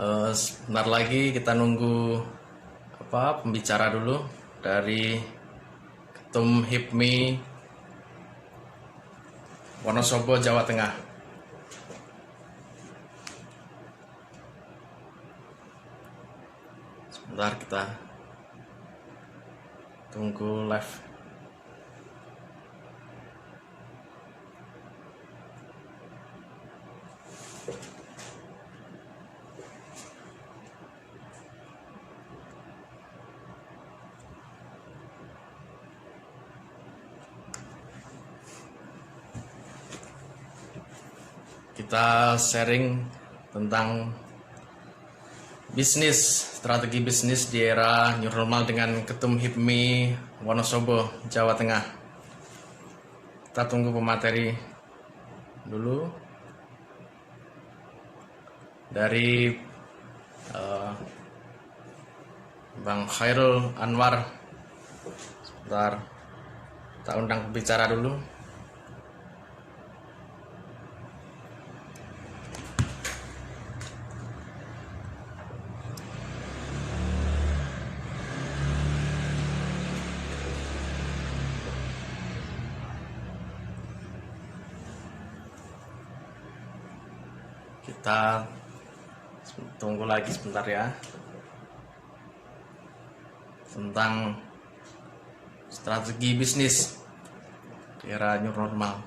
Sebentar lagi kita nunggu pembicara dulu dari Ketum HIPMI Wonosobo, Jawa Tengah. Sebentar kita tunggu live. Kita sharing tentang strategi bisnis di era new normal dengan Ketum HIPMI Wonosobo, Jawa Tengah. Kita tunggu pemateri dulu dari Bang Khairul Anwar. Sebentar, kita undang pembicara dulu. Kita tunggu lagi sebentar ya, tentang strategi bisnis di era new normal.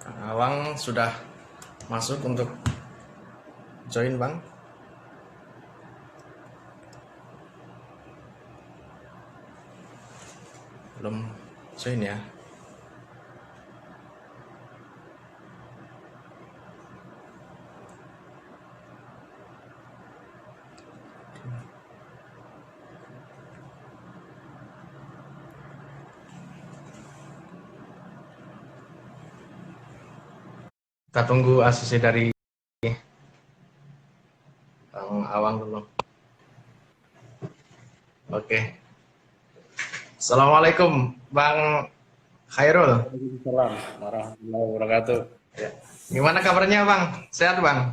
Kang Awang sudah masuk untuk join, Bang. Belum join ya. Kita tunggu asisi dari Bang Awang dulu. Oke. Assalamualaikum, Bang Khairul. Waalaikumsalam warahmatullahi wabarakatuh. Ya. Gimana kabarnya, Bang? Sehat, Bang?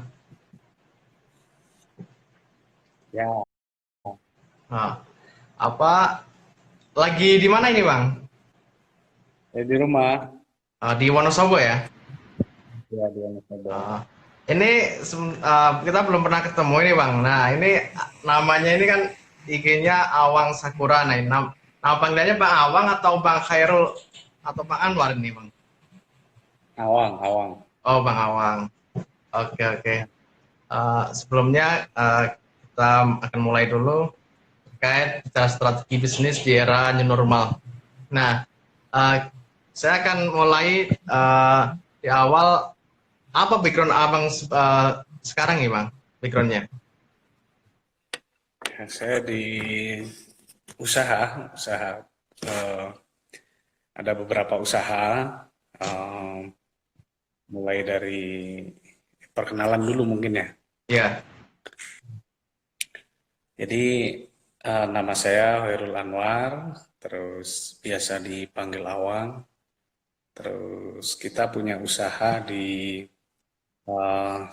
Ya, Nah, apa lagi di mana ini, Bang? di rumah. Di Wonosobo ya? Ya, di Wonosobo. Ini kita belum pernah ketemu ini, Bang. Nah, ini namanya ini kan IG-nya Awang Sakura. Nah, nama panggilannya Bang Awang atau Bang Khairul atau Bang Anwar ini, Bang? Awang, Awang. Oh, Bang Awang. Oke, oke. Sebelumnya kita akan mulai dulu terkait strategi bisnis di era new normal. Nah, saya akan mulai di awal. Apa background abang sekarang nih, Bang? Backgroundnya? Ya, saya di usaha. Ada beberapa usaha. Mulai dari perkenalan dulu mungkin ya. Ya. Jadi nama saya Khairul Anwar, terus biasa dipanggil Awang. Terus kita punya usaha di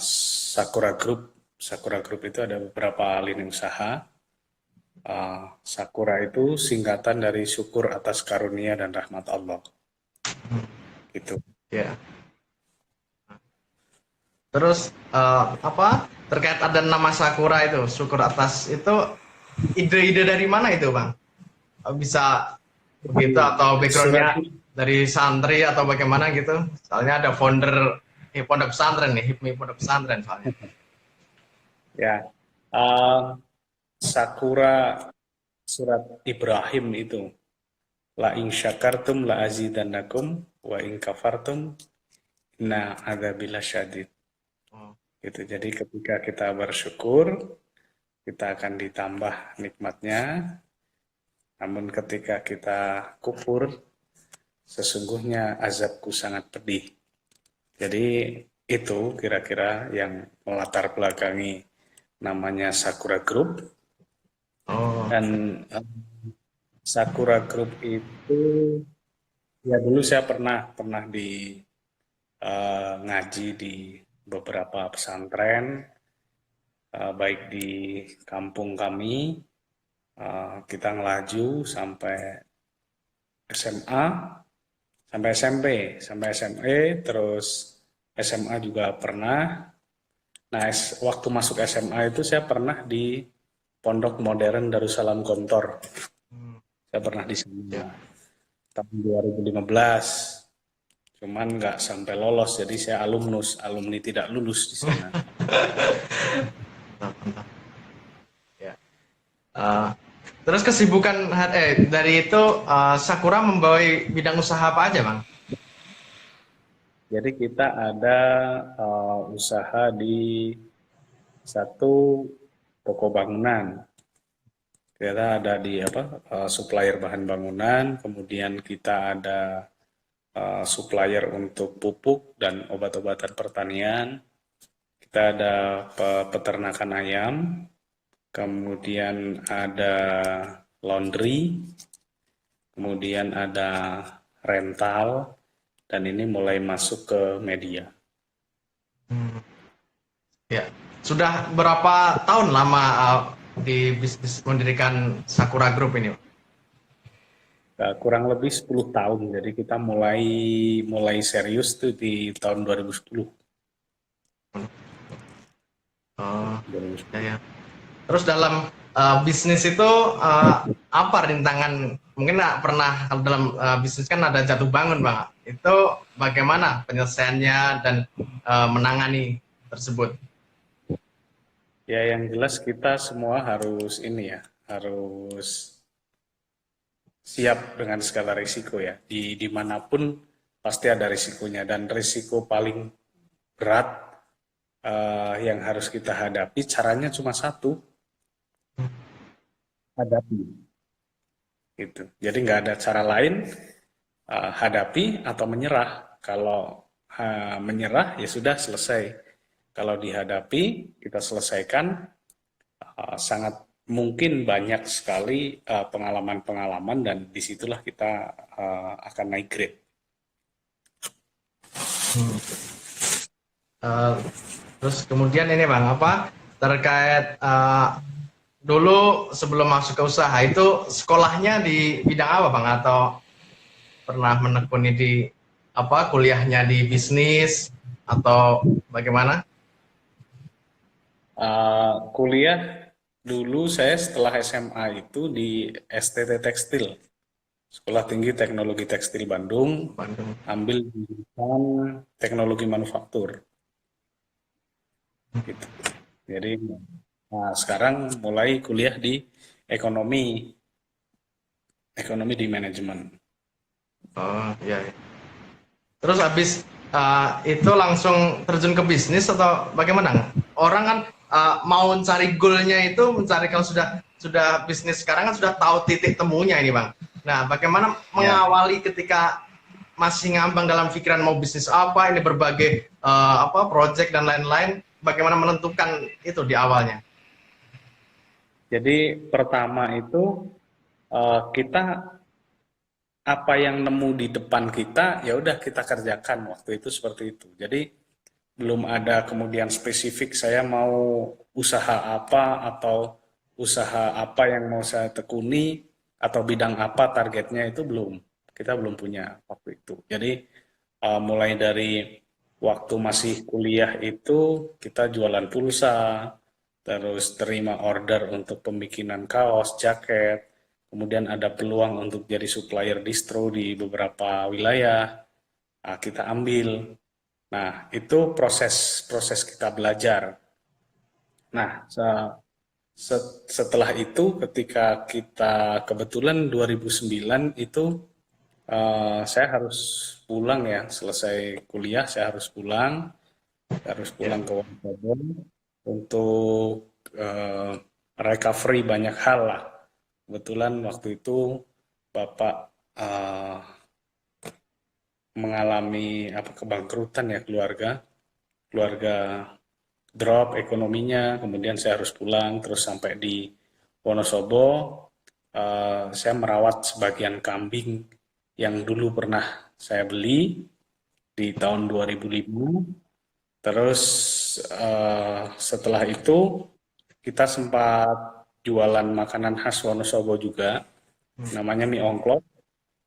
Sakura Group. Sakura Group itu ada beberapa lini usaha. Sakura itu singkatan dari syukur atas karunia dan rahmat Allah. Gitu. Ya. Terus terkait ada nama Sakura itu, syukur atas itu, ide-ide dari mana itu, Bang? Bisa begitu atau backgroundnya dari santri atau bagaimana gitu? Soalnya ada founder pondok pesantren nih, HIPMI pondok pesantren soalnya. Ya, Sakura surat Ibrahim itu, la in syakartum la azidannakum wa in kafartum inna adzabil syadid. Gitu. Jadi ketika kita bersyukur, kita akan ditambah nikmatnya. Namun ketika kita kufur, sesungguhnya azabku sangat pedih. Jadi itu kira-kira yang melatar belakangi namanya Sakura Group. Dan Sakura Group itu Ya dulu saya pernah di ngaji di beberapa pesantren, baik di kampung kami, kita ngelaju sampai SMA, sampai SMP, sampai SME, terus SMA juga pernah. Nah, waktu masuk SMA itu saya pernah di Pondok Modern Darussalam Gontor. Hmm, Saya pernah di sana ya. tahun 2015. Cuman nggak sampai lolos, jadi saya alumni tidak lulus di sana. Mantap, mantap. Ya. Eh, terus kesibukan dari itu Sakura membawa bidang usaha apa aja, Bang? Jadi kita ada usaha di satu toko bangunan. Kita ada di supplier bahan bangunan, kemudian kita ada supplier untuk pupuk dan obat-obatan pertanian. Kita ada peternakan ayam, kemudian ada laundry, kemudian ada rental, dan ini mulai masuk ke media. Hmm, ya. Sudah berapa tahun lama di bisnis mendirikan Sakura Group ini, Bang? Kurang lebih 10 tahun, jadi kita mulai serius tuh di tahun 2010. Oh, ya, 2010. ya. Terus dalam bisnis itu apa rintangan? Mungkin pernah kalau dalam bisnis kan ada jatuh bangun, Bang. Itu bagaimana penyelesaiannya dan menangani tersebut? Ya yang jelas kita semua harus harus siap dengan segala risiko ya. Dimanapun pasti ada risikonya, dan risiko paling berat yang harus kita hadapi, caranya cuma satu, hadapi. Gitu. Jadi nggak ada cara lain, hadapi atau menyerah. Kalau menyerah ya sudah selesai. Kalau dihadapi, kita selesaikan, sangat mungkin banyak sekali pengalaman-pengalaman, dan disitulah kita akan naik grade. Hmm. Eh, terus kemudian ini Bang, apa terkait dulu sebelum masuk ke usaha itu sekolahnya di bidang apa Bang? Atau pernah menekuni di apa kuliahnya di bisnis atau bagaimana? Kuliah dulu saya setelah SMA itu di STT Tekstil, Sekolah Tinggi Teknologi Tekstil Bandung, Bandung. ambil jurusan teknologi manufaktur. Gitu. Jadi sekarang mulai kuliah di ekonomi, ekonomi di manajemen. Oh iya. Iya. Terus habis itu langsung terjun ke bisnis atau bagaimana? Orang kan mau mencari goalnya itu mencari kalau sudah bisnis sekarang kan sudah tahu titik temunya ini Bang. Nah, bagaimana Ya, mengawali ketika masih ngambang dalam pikiran mau bisnis apa ini berbagai apa project dan lain-lain, bagaimana menentukan itu di awalnya? jadi pertama itu kita apa yang nemu di depan kita, ya udah kita kerjakan, waktu itu seperti itu. Jadi belum ada kemudian spesifik saya mau usaha apa, atau usaha apa yang mau saya tekuni, atau bidang apa targetnya, itu belum. Kita belum punya waktu itu. Jadi mulai dari waktu masih kuliah itu kita jualan pulsa, terus terima order untuk pembikinan kaos, jaket, kemudian ada peluang untuk jadi supplier distro di beberapa wilayah, kita ambil. Nah, itu proses kita belajar. Nah, setelah itu ketika kita kebetulan 2009 itu saya harus pulang ya, selesai kuliah saya harus Ya. pulang ke Wonosobo untuk recovery banyak hal lah. Kebetulan waktu itu Bapak eh, mengalami kebangkrutan ya, keluarga drop ekonominya, kemudian saya harus pulang, terus sampai di Wonosobo saya merawat sebagian kambing yang dulu pernah saya beli di tahun 2005. Terus setelah itu kita sempat jualan makanan khas Wonosobo juga, namanya mie ongklok,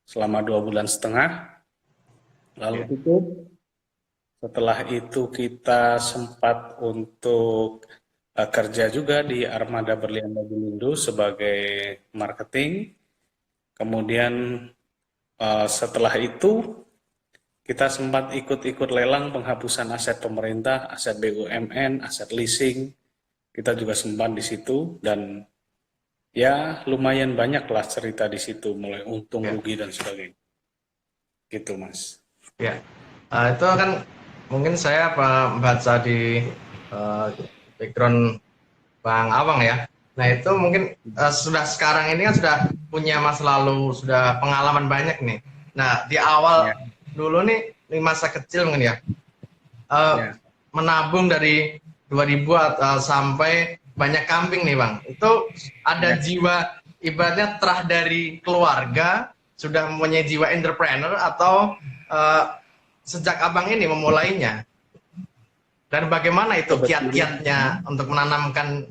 selama 2 bulan setengah, lalu Ya. tutup. Setelah itu kita sempat untuk kerja juga di Armada Berlian Labumindo sebagai marketing. Kemudian setelah itu kita sempat ikut-ikut lelang penghapusan aset pemerintah, aset BUMN, aset leasing. Kita juga sempat di situ dan ya lumayan banyak lah cerita di situ, mulai untung, Ya. rugi dan sebagainya. Gitu, Mas. Ya. Itu kan mungkin saya baca di eh, background Bang Awang ya. Nah itu mungkin sudah sekarang ini kan sudah punya masa lalu, sudah pengalaman banyak nih. Nah di awal Ya, dulu nih di masa kecil mungkin ya, eh, ya, menabung dari 2000 sampai banyak kambing nih Bang. Itu ada ya. jiwa ibaratnya terah dari keluarga, sudah mempunyai jiwa entrepreneur atau eh, sejak Abang ini memulainya? Dan bagaimana itu Kebetulan, kiat-kiatnya untuk menanamkan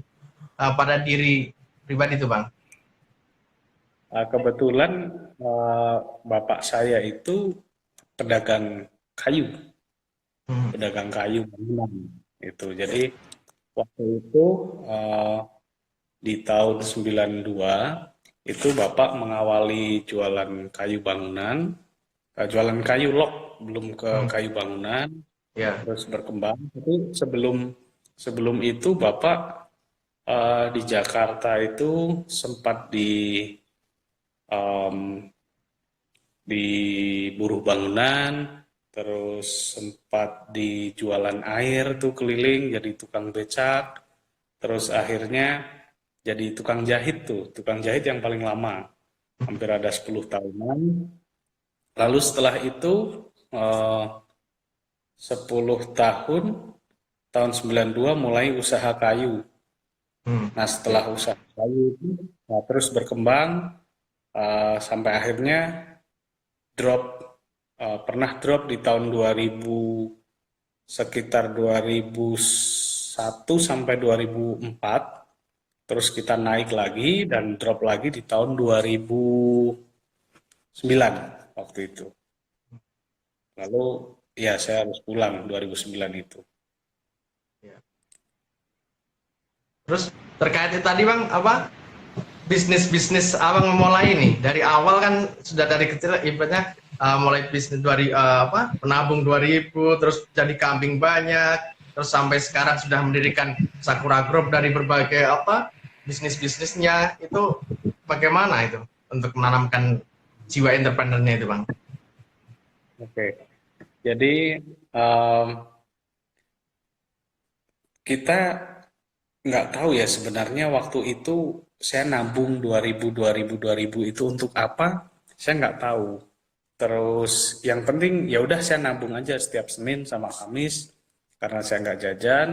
pada diri pribadi itu, Bang? kebetulan bapak saya itu pedagang kayu, Hmm. pedagang kayu bangunan. Itu. Jadi waktu itu eh, di tahun 92 itu bapak mengawali jualan kayu bangunan, jualan kayu lok, belum ke Hmm. kayu bangunan, Ya. terus berkembang. Tapi sebelum sebelum itu bapak di Jakarta itu sempat em, di buruh bangunan, terus sempat di jualan air tuh keliling jadi tukang becak, terus akhirnya jadi tukang jahit tuh, tukang jahit yang paling lama, hampir ada 10 tahunan. Lalu setelah itu eh, 10 tahun, tahun 92 mulai usaha kayu. Hmm. Nah setelah usaha kayu itu terus berkembang sampai akhirnya drop, pernah drop di tahun 2000, sekitar 2001 sampai 2004, terus kita naik lagi dan drop lagi di tahun 2009 waktu itu. Lalu ya saya harus pulang 2009 itu. Ya. Terus terkait itu tadi, Bang, apa bisnis-bisnis Abang memulai nih dari awal kan sudah dari kecil ibaratnya mulai bisnis dari penabung 2000 terus jadi kambing banyak terus sampai sekarang sudah mendirikan Sakura Group dari berbagai bisnisnya itu bagaimana itu untuk menanamkan jiwa entrepreneurnya itu, Bang? Oke, jadi em, kita nggak tahu ya sebenarnya waktu itu saya nabung 2000 itu untuk apa? Saya nggak tahu. Terus yang penting ya udah saya nabung aja setiap Senin sama Kamis karena saya nggak jajan.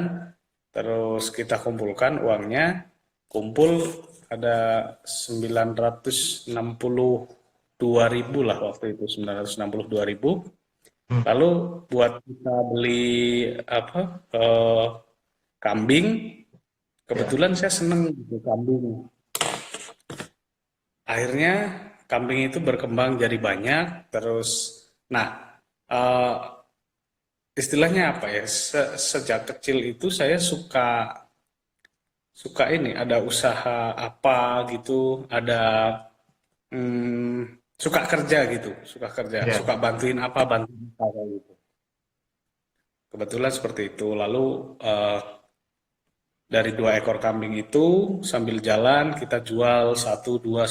Terus kita kumpulkan uangnya, kumpul ada 962.000 lah waktu itu, 962.000. Hmm. Lalu buat kita beli apa? Kambing. Ya. Kebetulan saya seneng gitu kambing. Akhirnya kambing itu berkembang jadi banyak. Terus, nah eh, istilahnya apa ya? Sejak kecil itu saya suka suka ini. Ada usaha apa gitu. Ada suka kerja gitu. Suka kerja. Ya. Suka bantuin apa kayak gitu. Kebetulan seperti itu. Lalu dari 2 ekor kambing itu sambil jalan kita jual satu dua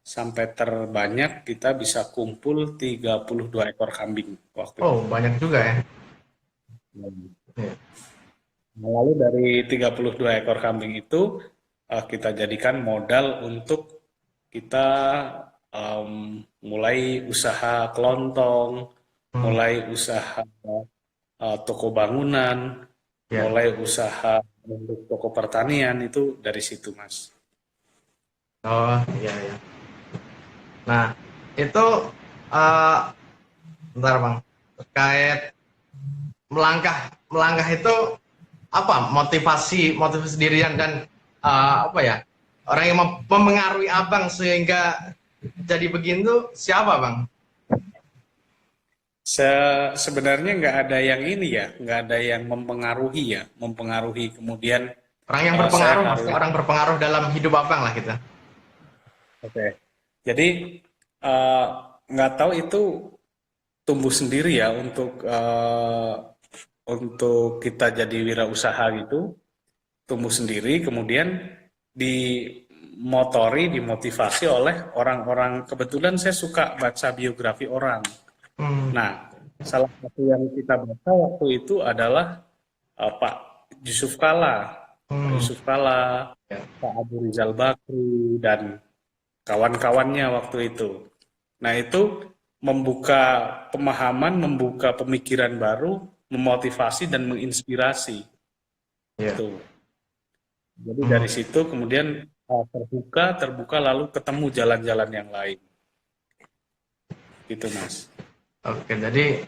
sampai terbanyak kita bisa kumpul 32 ekor kambing waktu Oh, itu. banyak juga ya. Ya. Nah, lalu dari 32 ekor kambing itu kita jadikan modal untuk kita mulai usaha kelontong, Hmm. mulai usaha toko bangunan, Ya. mulai usaha untuk toko pertanian itu dari situ, Mas. Oh, iya, iya. Nah, itu eh bentar Bang, terkait melangkah itu apa motivasi dirian dan apa ya, orang yang mempengaruhi abang sehingga jadi begini tuh siapa bang? Sebenarnya nggak ada yang ini ya, nggak ada yang mempengaruhi kemudian Orang yang saya berpengaruh, harus. maksudnya orang berpengaruh dalam hidup abang lah gitu. Oke. Jadi eh, nggak tahu itu tumbuh sendiri ya untuk kita jadi wirausaha gitu, tumbuh sendiri kemudian dimotivasi oleh orang-orang. Kebetulan saya suka baca biografi orang. Hmm, Nah, salah satu yang kita baca waktu itu adalah Pak Yusuf Kala, Pak hmm, Yusuf Kala, ya, Pak Abu Rizal Bakri dan kawan-kawannya waktu itu. Nah, itu membuka pemahaman, membuka pemikiran baru, memotivasi dan menginspirasi. ya. Itu. Jadi Hmm, dari situ kemudian terbuka lalu ketemu jalan-jalan yang lain. Gitu, Mas. oke, jadi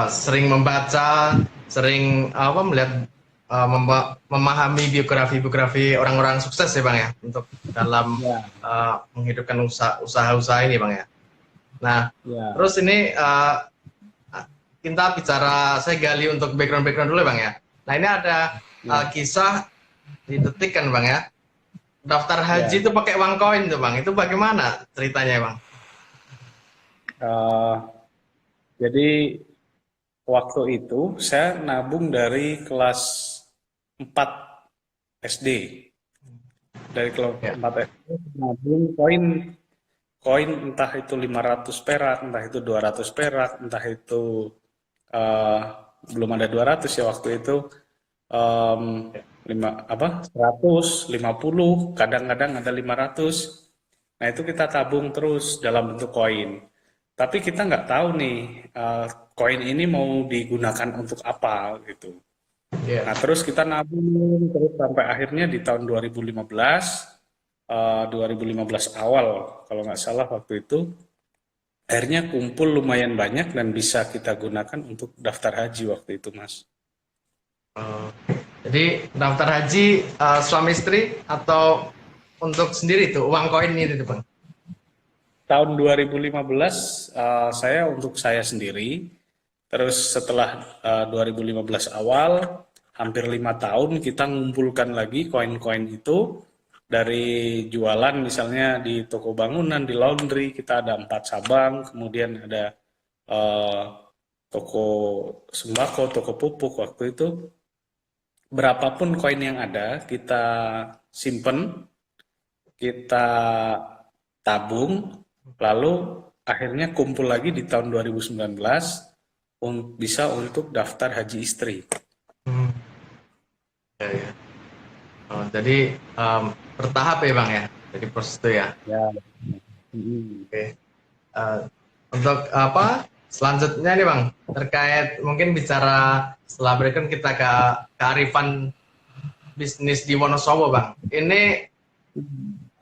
sering membaca, sering apa melihat, memahami biografi orang-orang sukses ya bang ya, untuk dalam Ya, menghidupkan usaha-usaha ini bang ya. Nah, ya, terus ini kita bicara, saya gali untuk background dulu bang ya. Nah ini ada ya, kisah di Detik kan bang ya. Daftar haji ya. itu pakai uang koin tuh bang. Itu bagaimana ceritanya bang? Eh, jadi waktu itu saya nabung dari kelas 4 SD. Dari kelas Ya. 4 SD nabung koin, koin entah itu 500 perak, entah itu 200 perak, entah itu eh, belum ada 200 ya waktu itu, em, 150, kadang-kadang ada 500. Nah, itu kita tabung terus dalam bentuk koin. Tapi kita nggak tahu nih, eh, koin ini mau digunakan untuk apa gitu. Ya. Nah, terus kita nabung terus sampai akhirnya di tahun 2015, 2015 awal kalau nggak salah waktu itu, akhirnya kumpul lumayan banyak dan bisa kita gunakan untuk daftar haji waktu itu, Mas. Oh. Jadi daftar haji suami istri atau untuk sendiri tuh uang koin ini tuh bang? Tahun 2015 saya untuk saya sendiri. Terus setelah 2015 awal, hampir 5 tahun kita ngumpulkan lagi koin-koin itu dari jualan misalnya di toko bangunan, di laundry, kita ada 4 cabang, kemudian ada eh, toko sembako, toko pupuk waktu itu. Berapapun koin yang ada, kita simpen, kita tabung, lalu akhirnya kumpul lagi di tahun 2019 bisa untuk daftar haji istri. Hmm. Ya, ya. Oh, jadi bertahap ya bang ya. Jadi proses itu ya. Ya. Hmm. Oke. Eh, untuk apa selanjutnya nih bang, terkait mungkin bicara setelah break kan kita ke kearifan bisnis di Wonosobo bang. Ini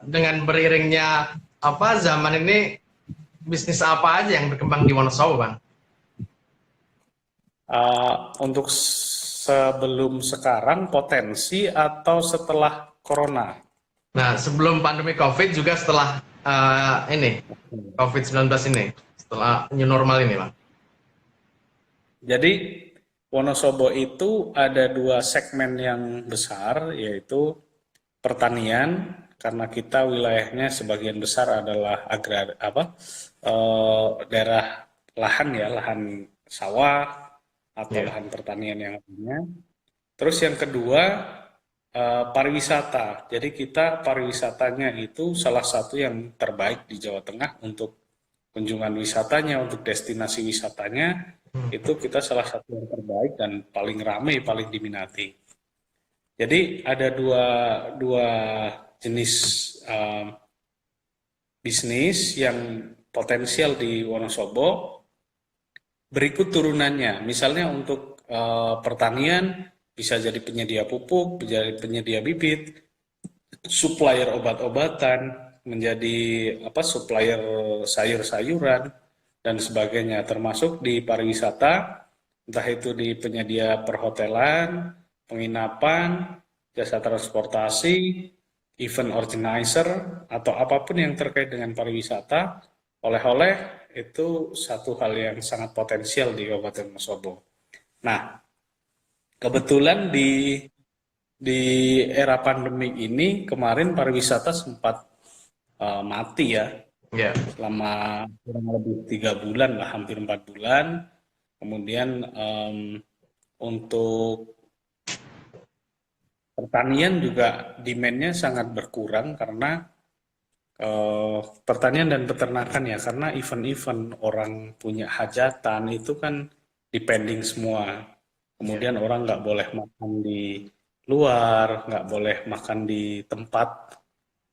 dengan beriringnya apa zaman ini, bisnis apa aja yang berkembang di Wonosobo bang? Untuk sebelum sekarang potensi atau setelah corona? Nah sebelum pandemi COVID juga setelah ini COVID-19 ini, setelah new normal ini bang. Jadi Wonosobo itu ada 2 segmen yang besar, yaitu pertanian, karena kita wilayahnya sebagian besar adalah daerah lahan ya, lahan sawah atau Ya. lahan pertanian yang lainnya. Terus yang kedua pariwisata. Jadi kita pariwisatanya itu salah satu yang terbaik di Jawa Tengah untuk kunjungan wisatanya, untuk destinasi wisatanya, Hmm. itu kita salah satu yang terbaik dan paling ramai, paling diminati. Jadi ada dua jenis bisnis yang potensial di Wonosobo. Berikut turunannya, misalnya untuk pertanian bisa jadi penyedia pupuk, menjadi penyedia bibit, supplier obat-obatan, menjadi supplier sayur-sayuran, dan sebagainya, termasuk di pariwisata, entah itu di penyedia perhotelan, penginapan, jasa transportasi, event organizer, atau apapun yang terkait dengan pariwisata, oleh-oleh itu satu hal yang sangat potensial di Kabupaten Wonosobo. Nah, kebetulan di era pandemi ini kemarin pariwisata sempat mati ya, Ya. selama kurang lebih 3 bulan lah, hampir 4 bulan. Kemudian untuk pertanian juga demand-nya sangat berkurang karena pertanian dan peternakan ya, karena event-event orang punya hajatan itu kan depending semua. Kemudian orang nggak boleh makan di luar, nggak boleh makan di tempat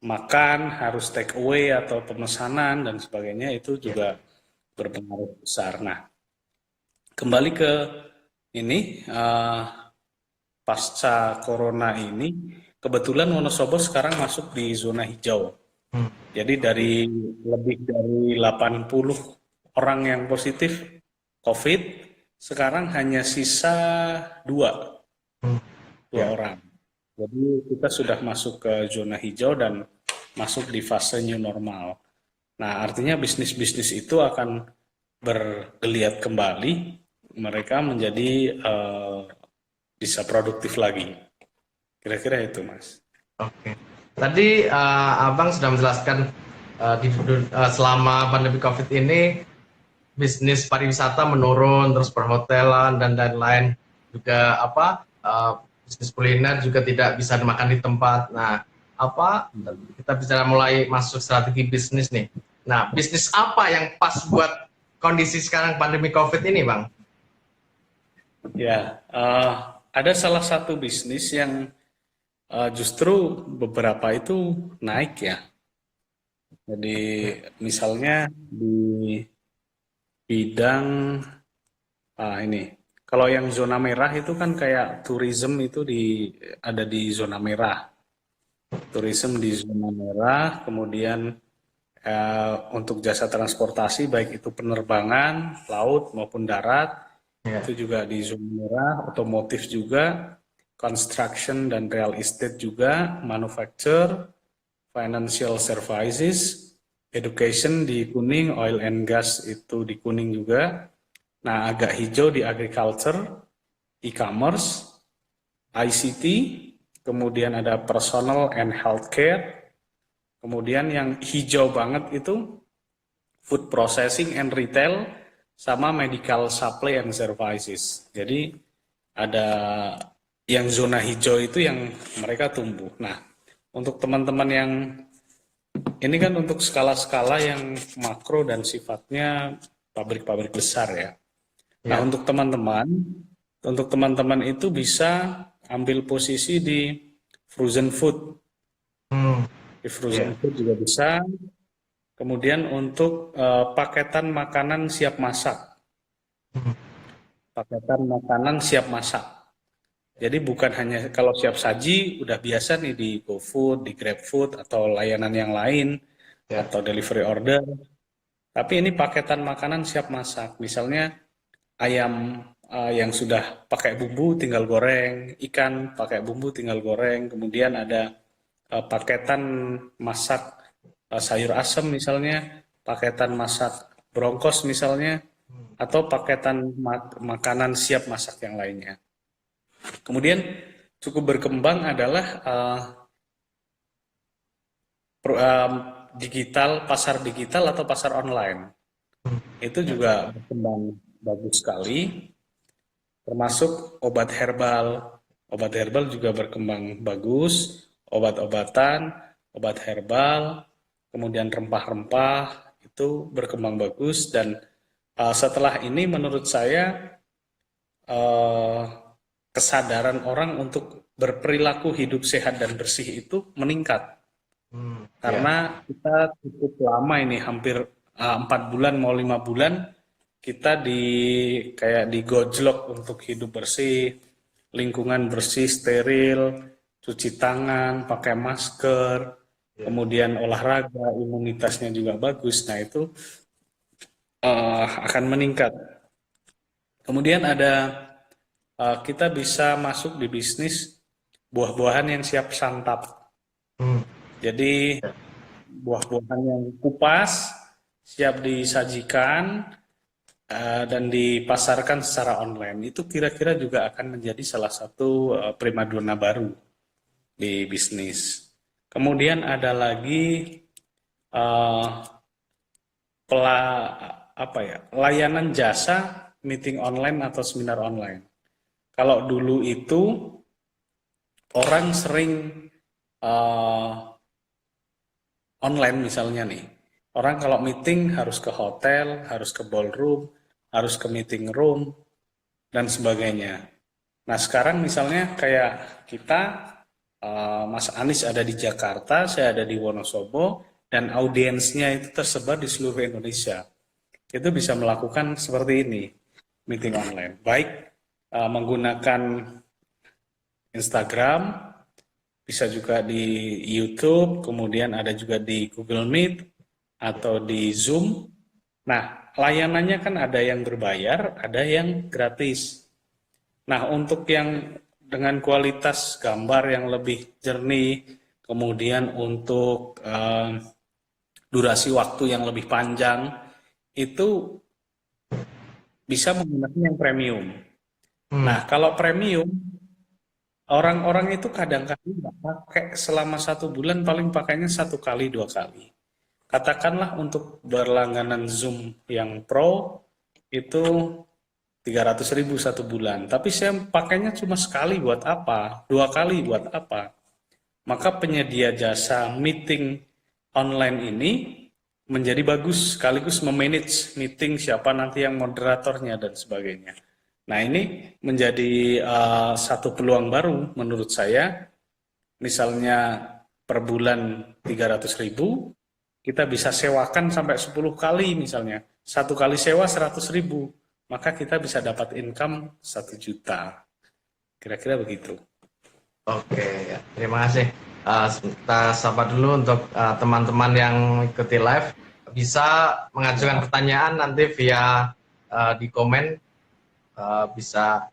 makan, harus take away atau pemesanan dan sebagainya, itu juga berpengaruh besar. Nah, kembali ke ini, pasca corona ini, kebetulan Wonosobo sekarang masuk di zona hijau. Jadi dari lebih dari 80 orang yang positif COVID, sekarang hanya sisa dua Ya. orang. Jadi kita sudah masuk ke zona hijau dan masuk di fase new normal. Nah, artinya bisnis-bisnis itu akan bergeliat kembali, mereka menjadi bisa produktif lagi. Kira-kira itu, Mas. Oke. Tadi Abang sudah menjelaskan selama pandemi COVID ini bisnis pariwisata menurun, terus perhotelan dan lain-lain juga bisnis kuliner juga tidak bisa dimakan di tempat. Nah, kita bisa mulai masuk strategi bisnis nih. Nah, bisnis apa yang pas buat kondisi sekarang pandemi COVID ini, Bang? Ya, ada salah satu bisnis yang justru beberapa itu naik ya. Jadi misalnya di bidang ini, kalau yang zona merah itu kan kayak tourism itu ada di zona merah. Tourism di zona merah, kemudian untuk jasa transportasi baik itu penerbangan, laut maupun darat, itu juga di zona merah, otomotif juga, construction dan real estate juga, manufacture, financial services, education di kuning, oil and gas itu di kuning juga. Nah, agak hijau di agriculture, e-commerce, ICT, kemudian ada personal and healthcare, kemudian yang hijau banget itu food processing and retail, sama medical supply and services. Jadi ada yang zona hijau itu yang mereka tumbuh. Nah, untuk teman-teman yang ini kan untuk skala-skala yang makro dan sifatnya pabrik-pabrik besar ya. Nah, untuk teman-teman itu bisa ambil posisi di frozen food. Di frozen food juga bisa. Kemudian untuk paketan makanan siap masak. Paketan makanan siap masak. Jadi bukan hanya kalau siap saji udah biasa nih di GoFood, di GrabFood atau layanan yang lain atau delivery order. Tapi ini paketan makanan siap masak. Misalnya ayam yang sudah pakai bumbu tinggal goreng, ikan pakai bumbu tinggal goreng, kemudian ada paketan masak sayur asem misalnya, paketan masak brongkos misalnya, atau paketan makanan siap masak yang lainnya. Kemudian cukup berkembang adalah pasar digital atau pasar online. Itu juga berkembang bagus sekali, termasuk obat herbal. Obat herbal juga berkembang bagus, obat-obatan, obat herbal, kemudian rempah-rempah itu berkembang bagus. Dan setelah ini menurut saya kesadaran orang untuk berperilaku hidup sehat dan bersih itu meningkat. Karena kita cukup lama ini, hampir 4 bulan mau 5 bulan, kita kayak digojlok untuk hidup bersih, lingkungan bersih, steril, cuci tangan, pakai masker, kemudian olahraga, imunitasnya juga bagus. Nah, itu akan meningkat. Kemudian kita bisa masuk di bisnis buah-buahan yang siap santap. Hmm. Jadi buah-buahan yang kupas, siap disajikan, dan dipasarkan secara online. Itu kira-kira juga akan menjadi salah satu primadona baru di bisnis. Kemudian ada lagi uh, layanan jasa meeting online atau seminar online. Kalau dulu itu orang sering online misalnya nih. Orang kalau meeting harus ke hotel, harus ke ballroom, harus ke meeting room, dan sebagainya. Nah sekarang misalnya kayak kita, Mas Anies ada di Jakarta, saya ada di Wonosobo, dan audiensnya itu tersebar di seluruh Indonesia. Itu bisa melakukan seperti ini, meeting online. Baik menggunakan Instagram, bisa juga di YouTube, kemudian ada juga di Google Meet atau di Zoom. Nah, layanannya kan ada yang berbayar, ada yang gratis. Nah, untuk yang dengan kualitas gambar yang lebih jernih, kemudian untuk durasi waktu yang lebih panjang, itu bisa menggunakan yang premium. Nah, kalau premium, orang-orang itu kadang-kadang nggak pakai selama 1 bulan, paling pakainya 1 kali, 2 kali. Katakanlah untuk berlangganan Zoom yang Pro itu 300.000 1 bulan. Tapi saya pakainya cuma sekali buat apa? 2 kali buat apa? Maka penyedia jasa meeting online ini menjadi bagus sekaligus memanage meeting, siapa nanti yang moderatornya dan sebagainya. Nah ini menjadi satu peluang baru menurut saya. Misalnya per bulan 300.000, kita bisa sewakan sampai 10 kali misalnya. 1 kali sewa 100.000, maka kita bisa dapat income 1 juta. Kira-kira begitu. Oke, ya. Terima kasih. Kita sapa dulu untuk teman-teman yang ikuti live. Bisa mengajukan pertanyaan nanti via di komen. Bisa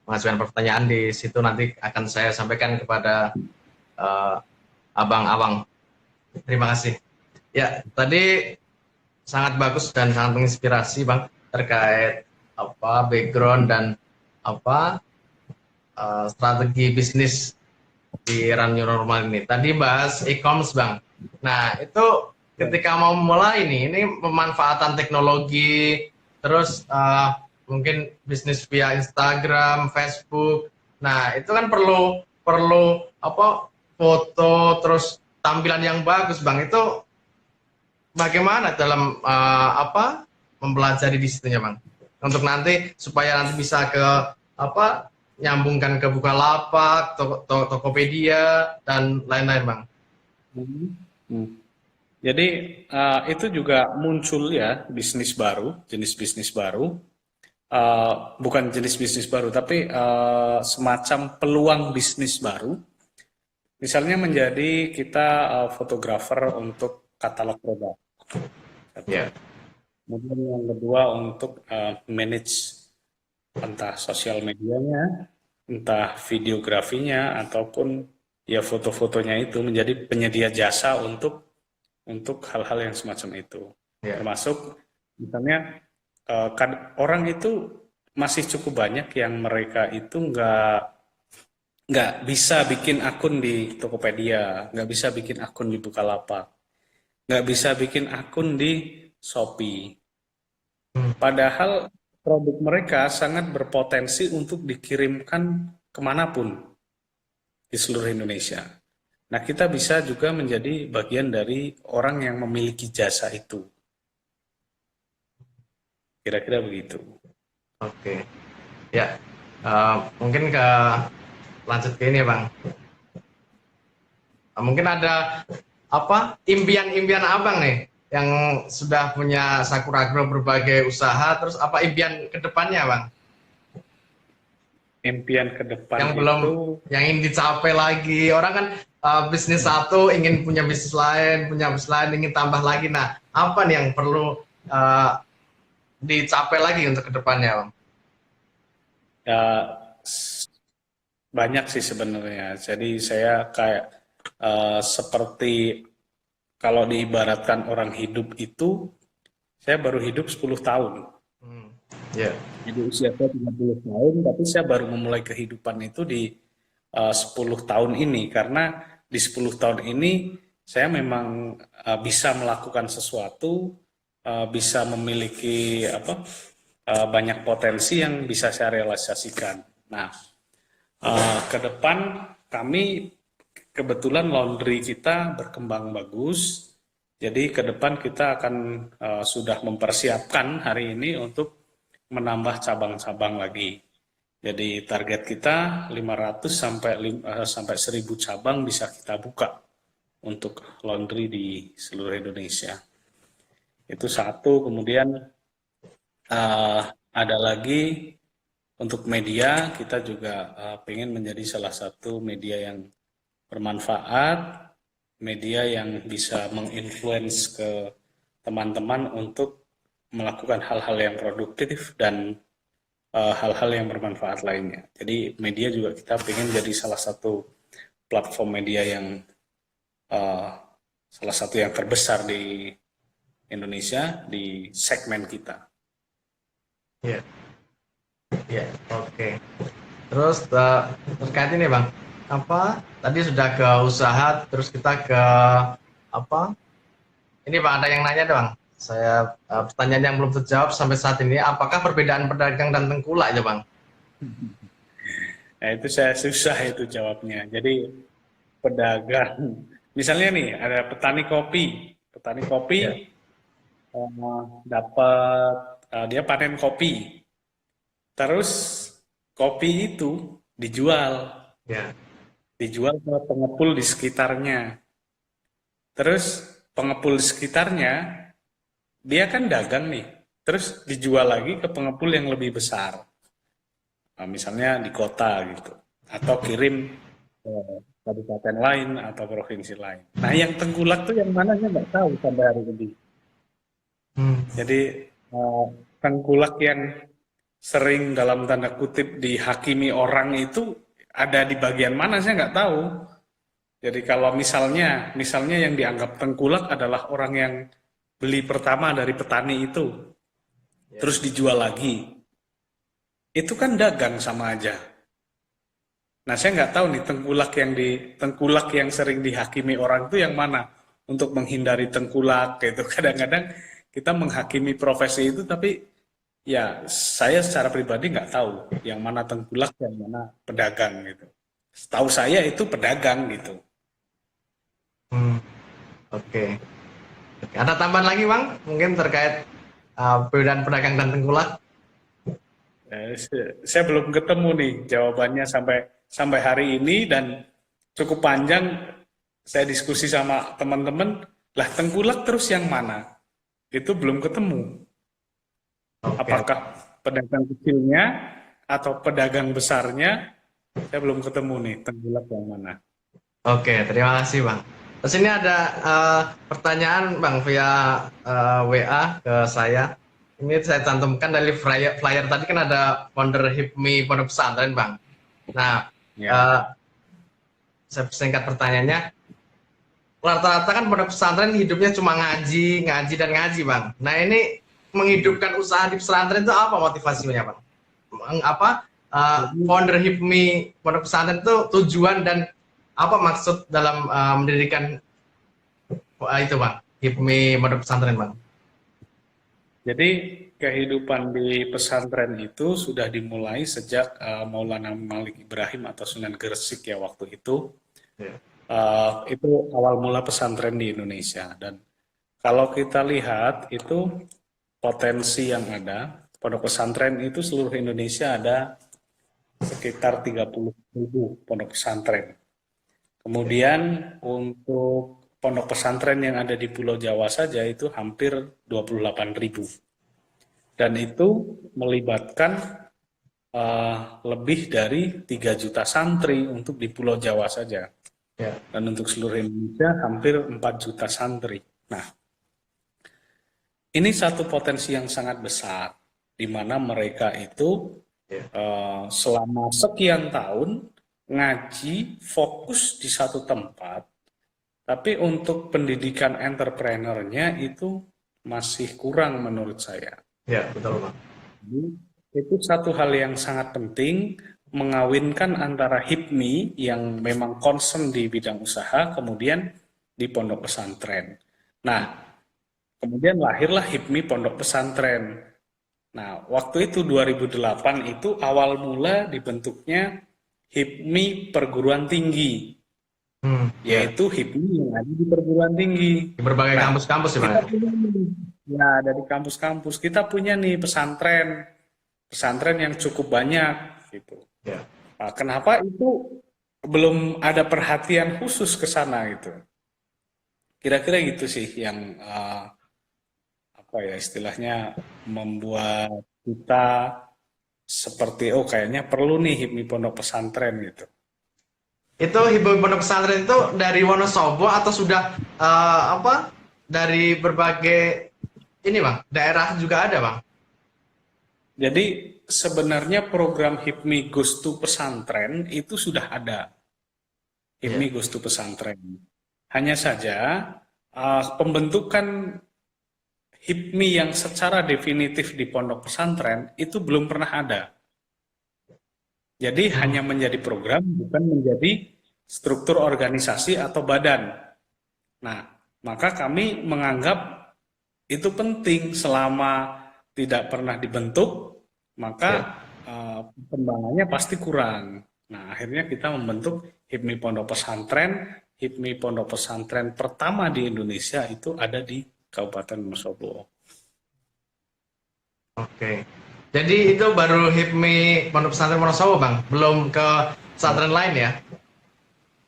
mengajukan pertanyaan di situ, nanti akan saya sampaikan kepada abang-abang. Terima kasih. Ya, tadi sangat bagus dan sangat menginspirasi Bang terkait background dan strategi bisnis di era new normal ini. Tadi bahas e-commerce Bang. Nah itu ketika mau mulai ini pemanfaatan teknologi, terus mungkin bisnis via Instagram, Facebook. Nah, itu kan perlu foto, terus tampilan yang bagus, Bang. Itu bagaimana dalam mempelajari di situnya, Bang? Untuk nanti supaya nanti bisa ke nyambungkan ke Bukalapak, Tokopedia dan lain-lain, Bang. Jadi itu juga muncul ya bisnis baru, jenis bisnis baru. Bukan jenis bisnis baru, tapi semacam peluang bisnis baru. Misalnya menjadi kita fotografer untuk katalog produk. Yeah. Kemudian yang kedua untuk manage entah sosial medianya, entah videografinya, ataupun ya foto-fotonya itu, menjadi penyedia jasa untuk hal-hal yang semacam itu. Yeah. Termasuk misalnya orang itu masih cukup banyak yang mereka itu nggak bisa bikin akun di Tokopedia, nggak bisa bikin akun di Bukalapak, nggak bisa bikin akun di Shopee. Padahal produk mereka sangat berpotensi untuk dikirimkan kemanapun di seluruh Indonesia. Nah, kita bisa juga menjadi bagian dari orang yang memiliki jasa itu. Kira-kira begitu. Oke. Ya, mungkin lanjut ke ini, Bang. Mungkin ada impian-impian Abang nih yang sudah punya Sakura Grow berbagai usaha, terus apa impian ke depannya, Bang? Impian ke depan yang belum, yang ingin dicapai lagi. Orang kan bisnis satu ingin punya bisnis lain, ingin tambah lagi. Nah, apa nih yang perlu dicapai lagi untuk kedepannya, Bang? Ya, banyak sih sebenarnya. Jadi saya kayak seperti kalau diibaratkan orang hidup itu, saya baru hidup 10 tahun. Hmm. Ya. Jadi usia saya 30 tahun, tapi saya baru memulai kehidupan itu di 10 tahun ini. Karena di 10 tahun ini saya memang bisa melakukan sesuatu, bisa memiliki banyak potensi yang bisa saya realisasikan. Nah, ke depan kami kebetulan laundry kita berkembang bagus. Jadi ke depan kita akan sudah mempersiapkan hari ini untuk menambah cabang-cabang lagi. Jadi target kita 500 sampai 1000 cabang bisa kita buka untuk laundry di seluruh Indonesia. Itu satu. Kemudian ada lagi untuk media, kita juga pengen menjadi salah satu media yang bermanfaat, media yang bisa menginfluence ke teman-teman untuk melakukan hal-hal yang produktif dan hal-hal yang bermanfaat lainnya. Jadi media juga kita pengen jadi salah satu platform media yang salah satu yang terbesar di Indonesia di segmen kita. Ya. Ya, oke. Terus terkait ini, Bang, apa tadi sudah ke usaha, terus kita ke apa? Ini, Bang, ada yang nanya dong. Saya pertanyaan yang belum terjawab sampai saat ini, apakah perbedaan pedagang dan tengkulak ya, Bang? Nah, itu saya susah itu jawabnya. Jadi pedagang, misalnya nih ada petani kopi, Ya, dapat dia panen kopi, terus kopi itu dijual, ya, dijual ke pengepul di sekitarnya. Terus pengepul di sekitarnya dia kan dagang nih, terus dijual lagi ke pengepul yang lebih besar. Nah, misalnya di kota gitu, atau kirim ke kabupaten lain atau provinsi lain. Nah, yang tengkulak tuh yang mana saya nggak tahu sampai hari ini. hmm, Jadi tengkulak yang sering dalam tanda kutip dihakimi orang itu ada di bagian mana saya nggak tahu. Jadi kalau misalnya yang dianggap tengkulak adalah orang yang beli pertama dari petani itu, ya. terus dijual lagi. Itu kan dagang sama aja. Nah, saya nggak tahu nih tengkulak yang sering dihakimi orang itu yang mana untuk menghindari tengkulak gitu. Kadang-kadang kita menghakimi profesi itu, tapi ya saya secara pribadi nggak tahu yang mana tengkulak, yang mana pedagang gitu. Setahu saya itu pedagang gitu. Hmm, oke. Oke. Ada tambahan lagi, Bang? Mungkin terkait perbedaan pedagang dan tengkulak? Saya belum ketemu nih jawabannya sampai hari ini, dan cukup panjang saya diskusi sama teman-teman. Lah tengkulak terus yang mana? Itu belum ketemu. Oke, Apakah pedagang kecilnya atau pedagang besarnya? Saya belum ketemu nih tengkulak yang mana. oke, terima kasih, Bang. Terus ini ada pertanyaan, Bang, via WA ke saya. Ini saya cantumkan dari flyer tadi, kan ada founder HIPMI Pondok Pesantren, Bang. Nah, Ya. eh, saya singkat pertanyaannya, rata-rata kan pondok pesantren hidupnya cuma ngaji, ngaji dan ngaji, Bang. Nah, ini menghidupkan usaha di pesantren itu apa motivasinya, Bang? Apa founder HIPMI pondok pesantren itu tujuan dan apa maksud dalam mendirikan itu, Bang? HIPMI pondok pesantren, Bang. Jadi kehidupan di pesantren itu sudah dimulai sejak Maulana Malik Ibrahim atau Sunan Gresik ya waktu itu. Ya. Itu awal mula pesantren di Indonesia. Dan kalau kita lihat itu potensi yang ada, pondok pesantren itu seluruh Indonesia ada sekitar 30.000 pondok pesantren. Kemudian untuk pondok pesantren yang ada di Pulau Jawa saja itu hampir 28.000. Dan itu melibatkan lebih dari 3 juta santri untuk di Pulau Jawa saja. Ya. Dan untuk seluruh Indonesia hampir 4 juta santri. Nah, ini satu potensi yang sangat besar, di mana mereka itu Ya. selama sekian tahun ngaji fokus di satu tempat, tapi untuk pendidikan entrepreneurnya itu masih kurang menurut saya. Ya, betul Bang. Jadi, itu satu hal yang sangat penting, mengawinkan antara HIPMI yang memang concern di bidang usaha, kemudian di pondok pesantren. Nah, kemudian lahirlah HIPMI Pondok Pesantren. Nah, waktu itu 2008 itu awal mula dibentuknya HIPMI Perguruan Tinggi, Ya. yaitu HIPMI yang ada di perguruan tinggi. Di berbagai Nah, kampus-kampus ya Bang. kita punya nih, ya dari kampus-kampus, kita punya nih pesantren, pesantren yang cukup banyak gitu. Ya. Nah, kenapa itu belum ada perhatian khusus ke sana gitu? Kira-kira gitu sih yang apa ya istilahnya membuat kita seperti oh kayaknya perlu nih HIPMI Pondok Pesantren gitu. Itu himpunan pondok pesantren itu dari Wonosobo atau sudah apa dari berbagai ini Bang, daerah juga ada Bang? Jadi sebenarnya program HIPMI Goes to Pesantren itu sudah ada. HIPMI Iya. Goes to Pesantren. Hanya saja pembentukan HIPMI yang secara definitif di pondok pesantren itu belum pernah ada. Jadi hanya menjadi program, bukan menjadi struktur organisasi atau badan. Nah, maka kami menganggap itu penting selama tidak pernah dibentuk, maka perkembangannya pasti kurang. Nah, akhirnya kita membentuk HIPMI Pondok Pesantren. HIPMI Pondok Pesantren pertama di Indonesia itu ada di Kabupaten Wonosobo. Oke. Jadi itu baru HIPMI Pondok Pesantren Wonosobo Bang, belum ke pesantren lain ya?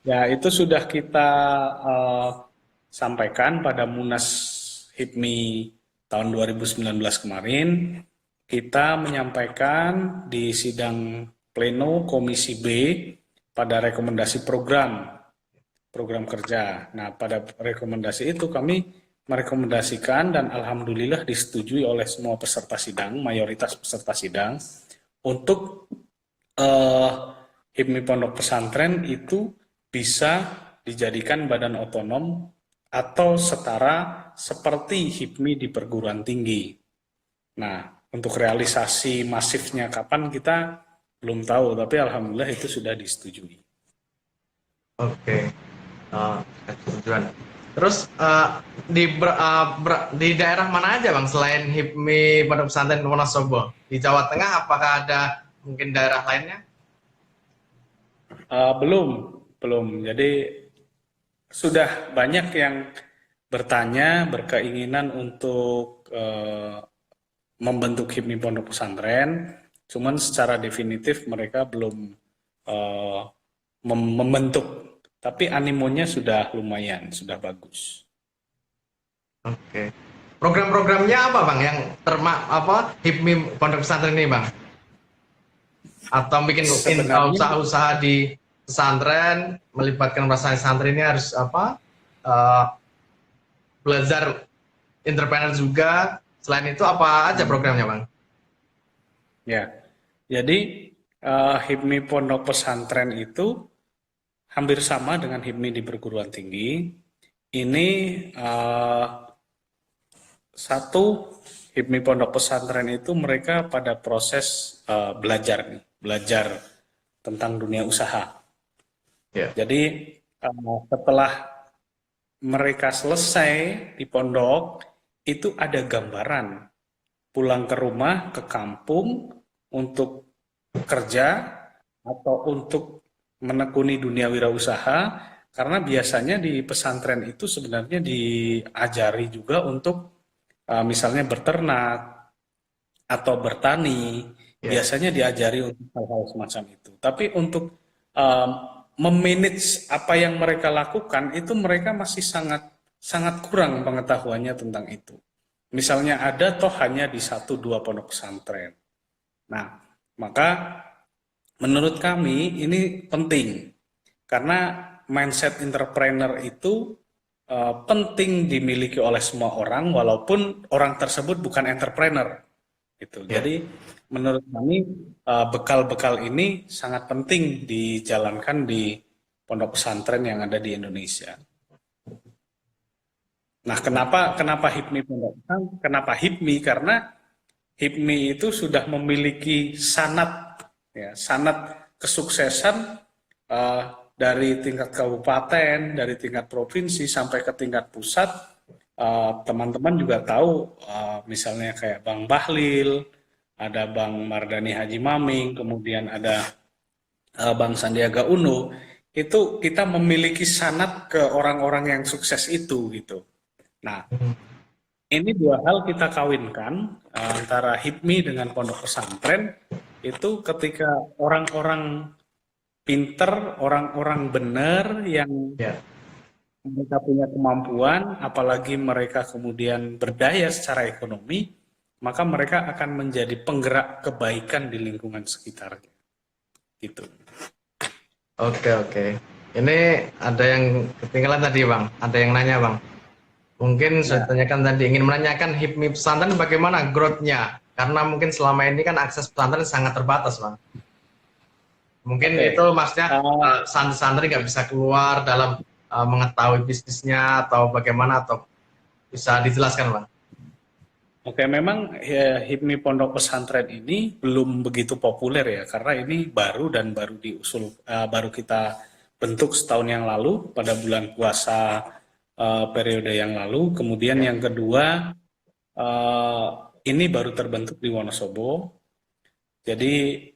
Ya, itu sudah kita sampaikan pada Munas HIPMI tahun 2019 kemarin. Kita menyampaikan di sidang pleno Komisi B pada rekomendasi program kerja. Nah, pada rekomendasi itu kami merekomendasikan dan alhamdulillah disetujui oleh semua peserta sidang, mayoritas peserta sidang, untuk HIPMI Pondok Pesantren itu bisa dijadikan badan otonom atau setara seperti HIPMI di perguruan tinggi. Nah, untuk realisasi masifnya kapan kita belum tahu, tapi alhamdulillah itu sudah disetujui. Oke. Tujuan. Terus di daerah mana aja Bang selain HIPMI Pondok Pesantren Wonosobo? Di Jawa Tengah apakah ada mungkin daerah lainnya? Belum. Jadi sudah banyak yang bertanya, berkeinginan untuk membentuk HIPMI Pondok Pesantren, cuman secara definitif mereka belum membentuk. Tapi animonya sudah lumayan, sudah bagus. Oke. Program-programnya apa Bang yang HIPMI Pondok Pesantren ini Bang? Atau bikin Sebenarnya usaha-usaha di pesantren melibatkan perasaan santri ini harus eh, belajar entrepreneur juga. Selain itu apa aja programnya Bang? ya, jadi HIPMI Pondok Pesantren itu hampir sama dengan HIPMI di perguruan tinggi. Ini satu, HIPMI Pondok Pesantren itu mereka pada proses belajar tentang dunia usaha. Ya. Jadi setelah mereka selesai di pondok, itu ada gambaran pulang ke rumah, ke kampung untuk kerja atau untuk menekuni dunia wirausaha, karena biasanya di pesantren itu sebenarnya diajari juga untuk misalnya beternak atau bertani, biasanya diajari untuk hal-hal semacam itu. Tapi untuk memanage apa yang mereka lakukan itu mereka masih sangat kurang pengetahuannya tentang itu. Misalnya ada toh hanya di 1-2 pondok pesantren. Nah, maka menurut kami ini penting karena mindset entrepreneur itu penting dimiliki oleh semua orang, walaupun orang tersebut bukan entrepreneur. Gitu. Ya. Jadi menurut kami bekal-bekal ini sangat penting dijalankan di pondok pesantren yang ada di Indonesia. Nah, kenapa HIPMI pondok pesantren? Kenapa HIPMI? Karena HIPMI itu sudah memiliki sanad, ya, sanad kesuksesan eh, dari tingkat kabupaten, dari tingkat provinsi sampai ke tingkat pusat. Teman-teman juga tahu, misalnya kayak Bang Bahlil, ada Bang Mardani Haji Maming, kemudian ada Bang Sandiaga Uno. Itu kita memiliki sanad ke orang-orang yang sukses itu gitu. Nah, ini dua hal kita kawinkan antara HIPMI dengan pondok pesantren itu ketika orang-orang pinter, orang-orang benar yang Ya. mereka punya kemampuan, apalagi mereka kemudian berdaya secara ekonomi, maka mereka akan menjadi penggerak kebaikan di lingkungan sekitarnya. Gitu. Oke. Ini ada yang ketinggalan tadi Bang, ada yang nanya Bang. Mungkin saya tanyakan tadi, ingin menanyakan HIPMI pesantren bagaimana growth-nya? Karena mungkin selama ini kan akses pesantren sangat terbatas Bang. Mungkin itu maksudnya santri-santri nggak bisa keluar dalam mengetahui bisnisnya atau bagaimana, atau bisa dijelaskan Bang? Oke, memang HIPMI pondok pesantren ini belum begitu populer ya, karena ini baru dan baru diusul, baru kita bentuk setahun yang lalu pada bulan puasa periode yang lalu. Kemudian yang kedua, ini baru terbentuk di Wonosobo. Jadi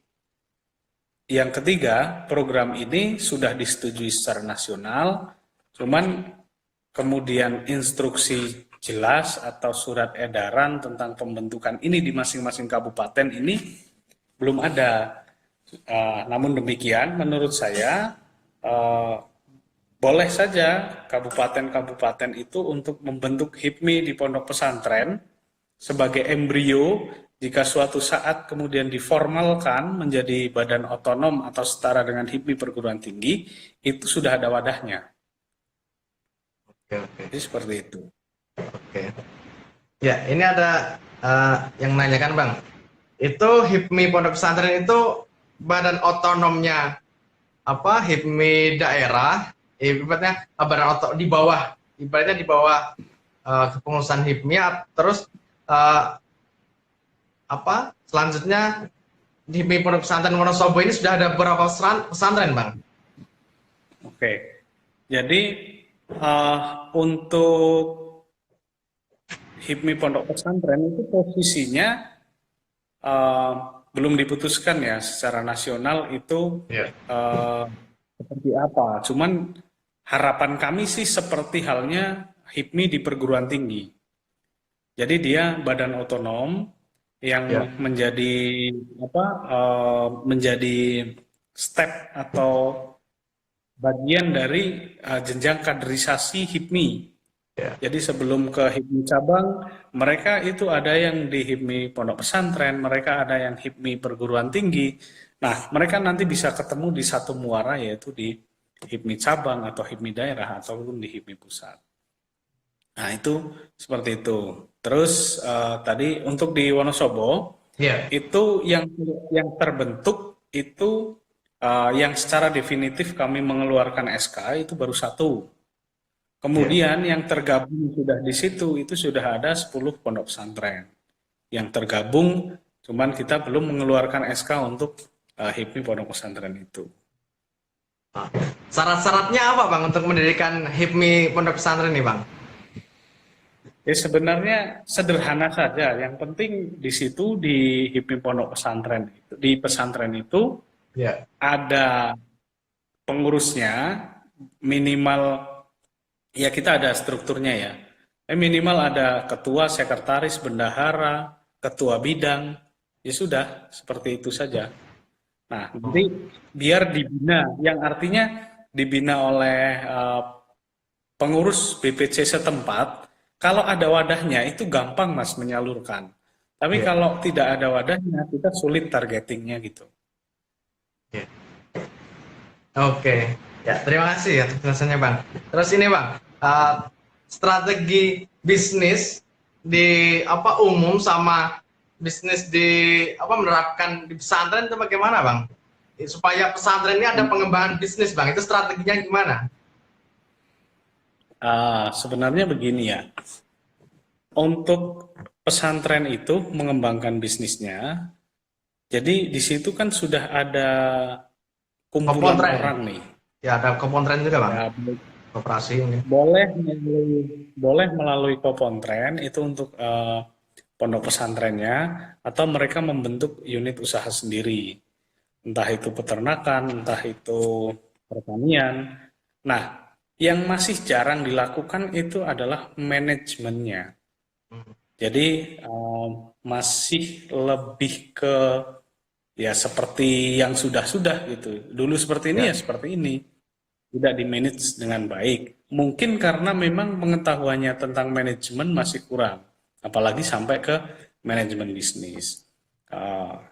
yang ketiga, program ini sudah disetujui secara nasional, cuman kemudian instruksi jelas atau surat edaran tentang pembentukan ini di masing-masing kabupaten ini belum ada. Namun demikian, menurut saya boleh saja kabupaten-kabupaten itu untuk membentuk HIPMI di pondok pesantren sebagai embrio. Jika suatu saat kemudian diformalkan menjadi badan otonom atau setara dengan HIPMI perguruan tinggi, itu sudah ada wadahnya. Oke. Jadi seperti itu. Oke. Ya, ini ada yang nanyakan Bang. Itu HIPMI pondok pesantren itu badan otonomnya apa? HIPMI daerah, ibaratnya badan di bawah, ibaratnya di bawah kepengurusan HIPMI, terus apa? Selanjutnya di HIPMI pondok pesantren Wonosobo ini sudah ada berapa pesantren Bang? Oke. Jadi untuk HIPMI pondok pesantren itu posisinya belum diputuskan ya secara nasional itu seperti apa. Cuman harapan kami sih seperti halnya HIPMI di perguruan tinggi. Jadi dia badan otonom yang menjadi apa? Menjadi step atau bagian dari jenjang kaderisasi HIPMI. Jadi sebelum ke HIPMI cabang, mereka itu ada yang di HIPMI pondok pesantren, mereka ada yang HIPMI perguruan tinggi. Nah, mereka nanti bisa ketemu di satu muara, yaitu di HIPMI cabang atau HIPMI daerah ataupun di HIPMI pusat. Nah, itu seperti itu. Terus tadi untuk di Wonosobo, itu yang terbentuk itu yang secara definitif kami mengeluarkan SK itu baru satu. Kemudian yang tergabung sudah di situ itu sudah ada 10 pondok pesantren yang tergabung, cuman kita belum mengeluarkan SK untuk HIPMI pondok pesantren itu. Syarat-syaratnya apa Bang untuk mendirikan HIPMI pondok pesantren ini Bang? Ya sebenarnya sederhana saja. Yang penting di situ di HIPMI pondok pesantren itu, di pesantren itu ada pengurusnya minimal. Ya kita ada strukturnya ya. Minimal ada ketua, sekretaris, bendahara, ketua bidang. Ya sudah, seperti itu saja. Nah, jadi biar dibina, yang artinya dibina oleh pengurus BPC setempat. Kalau ada wadahnya itu gampang Mas menyalurkan. Tapi kalau tidak ada wadahnya, kita sulit targetingnya gitu. Oke. Ya, terima kasih ya penjelasannya Bang. Terus ini Bang, strategi bisnis di umum sama bisnis di menerapkan di pesantren itu bagaimana, Bang? Supaya pesantren ini ada pengembangan bisnis, Bang. Itu strateginya gimana? Sebenarnya begini ya. Untuk pesantren itu mengembangkan bisnisnya, jadi di situ kan sudah ada kumpulan Kepontren. orang nih. Ya, ada kepontren juga, Bang. Ya, Koperasi ini. boleh melalui Kopontren itu untuk pondok pesantrennya, atau mereka membentuk unit usaha sendiri, entah itu peternakan, entah itu pertanian. Nah, yang masih jarang dilakukan itu adalah manajemennya. Jadi masih lebih ke ya seperti yang sudah-sudah gitu. Dulu seperti ini Ya. ya seperti ini. Tidak di-manage dengan baik. Mungkin karena memang pengetahuannya tentang manajemen masih kurang. Apalagi sampai ke manajemen bisnis.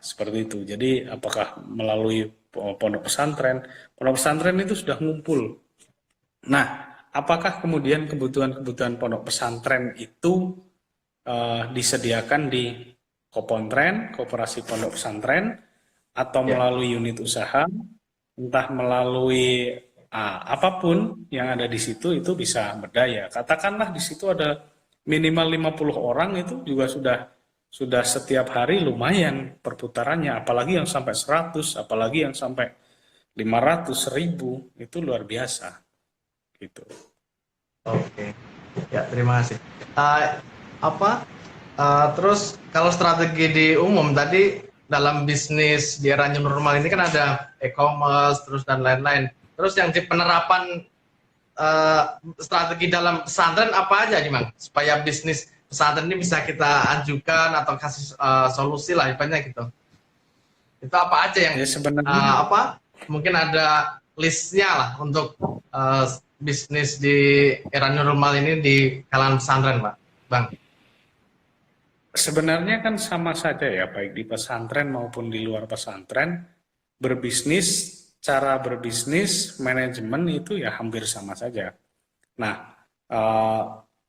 Seperti itu. Jadi apakah melalui pondok pesantren? Pondok pesantren itu sudah ngumpul. Nah, apakah kemudian kebutuhan-kebutuhan pondok pesantren itu disediakan di Kopontren, Koperasi Pondok Pesantren, atau melalui unit usaha, entah melalui apapun yang ada di situ, itu bisa berdaya. Katakanlah di situ ada minimal 50 orang, itu juga sudah setiap hari lumayan perputarannya, apalagi yang sampai 100, apalagi yang sampai 500, 1000, itu luar biasa. Gitu. Oke. Ya, terima kasih. Terus kalau strategi di umum tadi dalam bisnis di era new normal ini kan ada e-commerce terus dan lain-lain. Terus yang di penerapan strategi dalam pesantren apa aja nih, Bang? Supaya bisnis pesantren ini bisa kita ajukan atau kasih solusi lah ibaratnya gitu. Itu apa aja yang Ya, sebenarnya mungkin ada listnya lah untuk bisnis di era new normal ini di kalangan pesantren, Pak, Bang. Sebenarnya kan sama saja ya, baik di pesantren maupun di luar pesantren, berbisnis, cara berbisnis, manajemen itu ya hampir sama saja. Nah,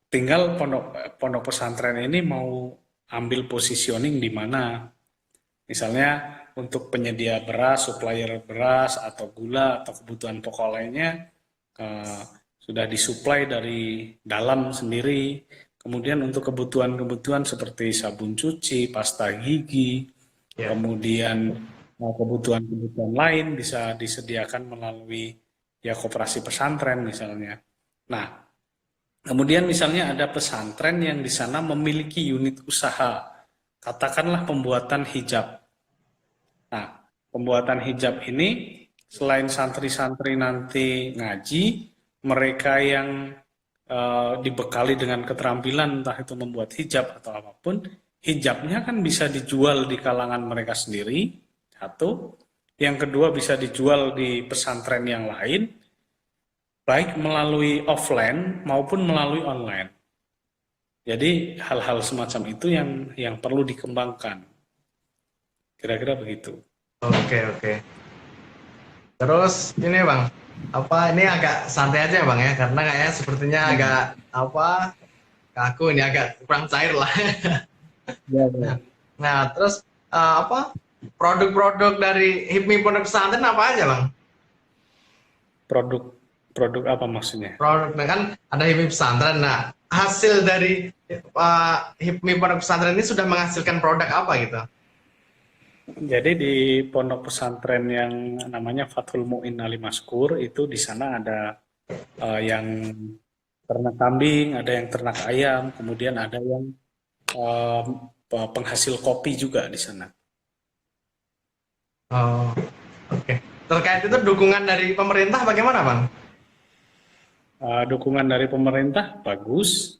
tinggal pondok pesantren ini mau ambil positioning di mana. Misalnya untuk penyedia beras, supplier beras atau gula atau kebutuhan pokok lainnya sudah disuplai dari dalam sendiri. Kemudian untuk kebutuhan-kebutuhan seperti sabun cuci, pasta gigi, kemudian kebutuhan-kebutuhan lain bisa disediakan melalui ya koperasi pesantren misalnya. Nah, kemudian misalnya ada pesantren yang di sana memiliki unit usaha, katakanlah pembuatan hijab. Nah, pembuatan hijab ini selain santri-santri nanti ngaji, mereka yang dibekali dengan keterampilan entah itu membuat hijab atau apapun, hijabnya kan bisa dijual di kalangan mereka sendiri, satu. Yang kedua bisa dijual di pesantren yang lain, baik melalui offline maupun melalui online. Jadi hal-hal semacam itu yang perlu dikembangkan. Kira-kira begitu. Oke. Terus ini, Bang, ini agak santai aja, Bang, ya, karena kayaknya sepertinya agak kaku ini, agak kurang cair lah. Nah, terus produk-produk dari HIPMI Pondok Pesantren apa aja, Bang? Produk apa maksudnya? Produknya kan ada HIPMI Pesantren. Nah, hasil dari HIPMI Pondok Pesantren ini sudah menghasilkan produk apa gitu? Jadi di pondok pesantren yang namanya Fathul Mu'in Ali Maskur itu di sana ada yang ternak kambing, ada yang ternak ayam, kemudian ada yang penghasil kopi juga di sana. Oh, oke. Terkait itu dukungan dari pemerintah bagaimana, Bang? Dukungan dari pemerintah bagus,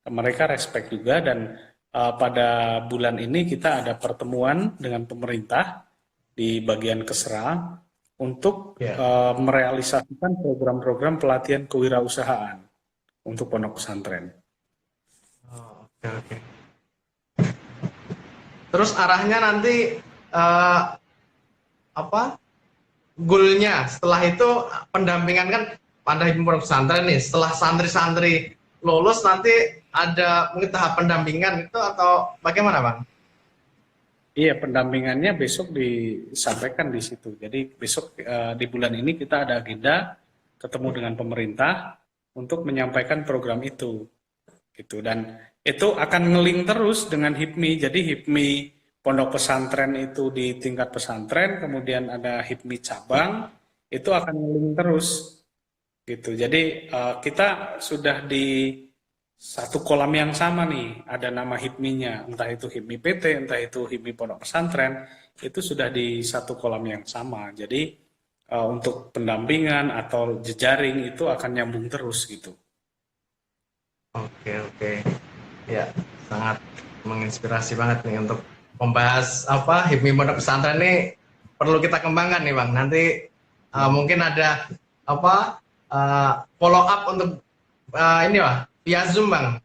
mereka respect juga, dan pada bulan ini kita ada pertemuan dengan pemerintah di bagian Kesra untuk merealisasikan program-program pelatihan kewirausahaan untuk pondok pesantren. Oke. Terus arahnya nanti goalnya setelah itu pendampingan kan pada pondok pesantren nih, setelah santri-santri lulus nanti ada mungkin tahap pendampingan itu atau bagaimana Bang? Iya, pendampingannya besok disampaikan di situ. Jadi besok di bulan ini kita ada agenda ketemu dengan pemerintah untuk menyampaikan program itu, gitu. Dan itu akan ngeling terus dengan HIPMI. Jadi HIPMI pondok pesantren itu di tingkat pesantren, kemudian ada HIPMI cabang, itu akan ngeling terus, gitu. Jadi kita sudah di satu kolam yang sama nih, ada nama HIPMI-nya, entah itu HIPMI PT, entah itu HIPMI Pondok Pesantren, itu sudah di satu kolam yang sama. Jadi untuk pendampingan atau jejaring itu akan nyambung terus gitu. Oke, oke. Ya, sangat menginspirasi banget nih untuk membahas apa HIPMI Pondok Pesantren ini perlu kita kembangkan nih Bang. Nanti mungkin ada apa follow up untuk ini Bang, via Zoom Bang.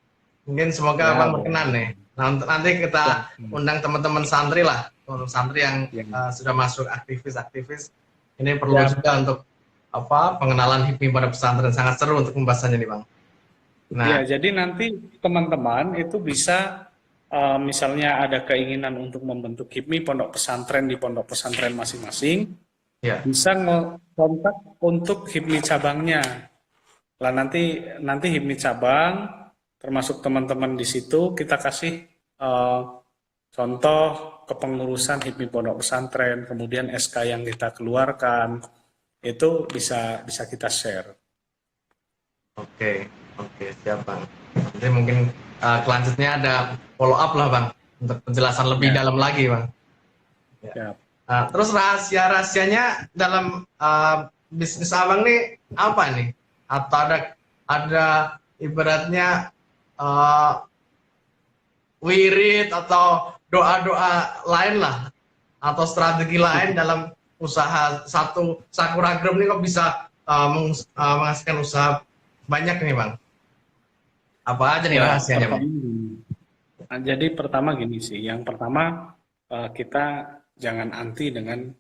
Mungkin semoga Ya, Bang berkenan nih. Nanti kita undang teman-teman santri lah, teman santri yang sudah masuk aktivis-aktivis. Ini perlu juga untuk apa pengenalan HIPMI Pondok Pesantren, sangat seru untuk pembahasannya nih Bang. Nah, ya, jadi nanti teman-teman itu bisa misalnya ada keinginan untuk membentuk HIPMI pondok pesantren di pondok pesantren masing-masing, ya. bisa kontak untuk HIPMI cabangnya. Lah nanti HIPMI cabang termasuk teman-teman di situ kita kasih contoh kepengurusan HIPMI pondok pesantren, kemudian SK yang kita keluarkan itu bisa kita share. Oke, siap Bang. Nanti mungkin selanjutnya ada follow up lah Bang untuk penjelasan lebih dalam lagi Bang. Ya. Terus rahasia-rahasianya dalam bisnis Abang nih apa nih? Atau ada ibaratnya wirid atau doa-doa lain lah atau strategi lain dalam usaha satu Sakura Group ini kok bisa menghasilkan usaha banyak nih Bang? Apa aja nih rahasianya Bang? Jadi pertama gini sih, yang pertama kita jangan anti dengan